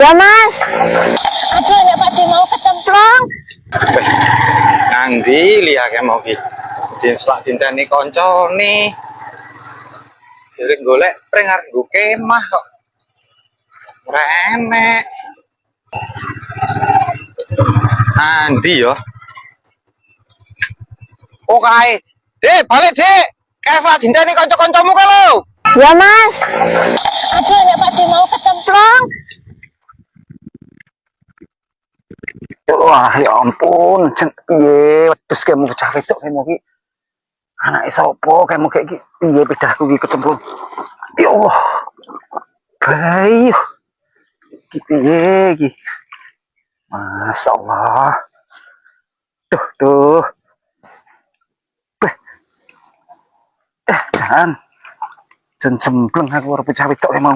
Ya mas, aduh nek Pak Di mau kecemplung. Nang ndi liyake mau ki? Dislak dinteni kancane. Jare golek pring arep nggo kemah kok. Ora enek. Nang ndi yo? Oh kae. Dek, balik Dek. Keslak dinteni kanca-kancamu ka lho. Ya mas, aduh nek Pak Di mau kecemplung. Wah, ya ampun, piye wedhus kemu bocah wedok kemu ki. Anake sapa kemu kayak iki? Piye pedahku ki kecemplung. Ya Allah. Bayu. Iki piye iki? Masyaallah. Duh. Beh. Jangan cemplung aku ora bocah wedok mau.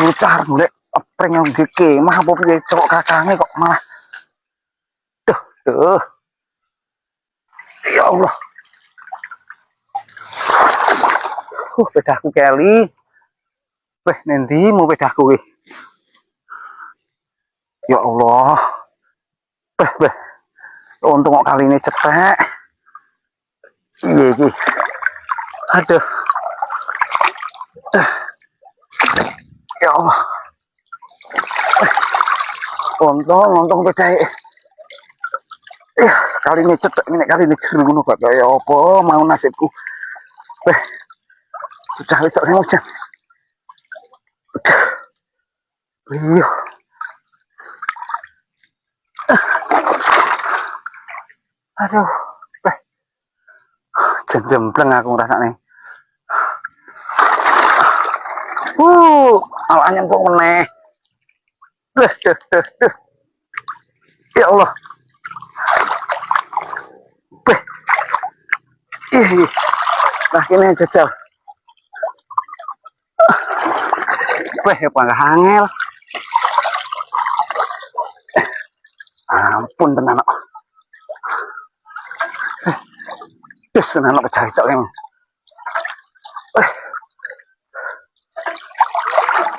Bocah golek pring yang gede mah apa piye cok kakange kok malah. Duh. Ya Allah. Pedahku kali. Weh, nanti mau pedahku weh. Ya Allah. Beh. Untung kok kali ini cetek. Iya iki. Aduh. Ya Allah. Untung pedhae. Kali ini cetek ini kali ini jero ngono kok kaya apa mau nasibku. Sudah besok sing hujan. Iya. Aduh. Jempleng aku ngrasane. Awak nyemplung meneh. Duh. Ya Allah. Nah ini jajal. Apa angel. Ampun tenan kok. Tenan kok pecah cok emang.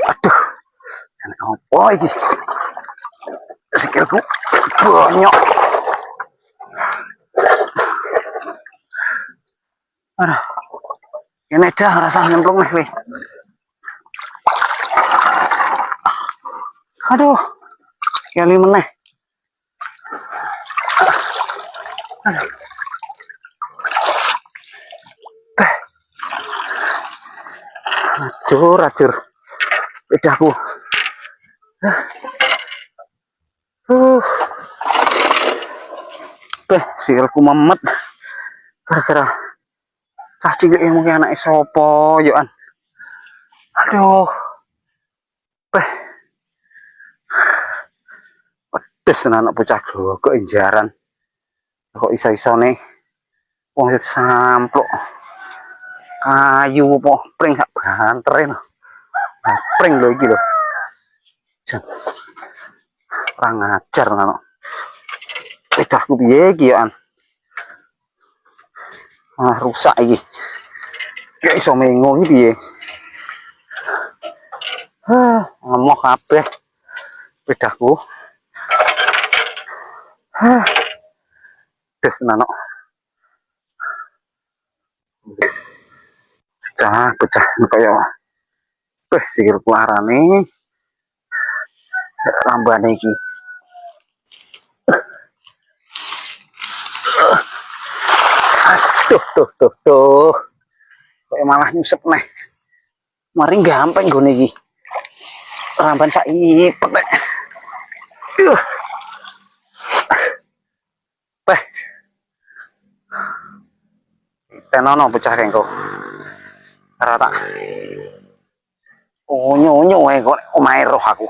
Aduh. Enak apa iki? Sikilku bonyok. Aduh. Ini dah rasa nyemplung nih weh. Aduh. Kali meneh. Aduh. Acur. Pedahku. Sikilku memet. Gara-gara cah cilik yang mungkin anak sopo yoan. Aduh. Pedes tenan anak bocah kok injaran. Kok isa-isa nih. Wong sampluk. Kayu apa pring gak banterin. Pring lho iki lho. Jan. Kurang ajar ngono. Pedahku piye iki yoan. Rusak iki. Kayak iso mengo iki piye. Ngemoh kabeh pedahku. Des tenan kok. Pecah kaya sikilku arane rambane iki. Tuh. Kok malah nyusep neh. Mari gampang gone iki. Ramban sak ipet nek. Tenono pecah kengko. Rata. Onyo kok omahe roh aku.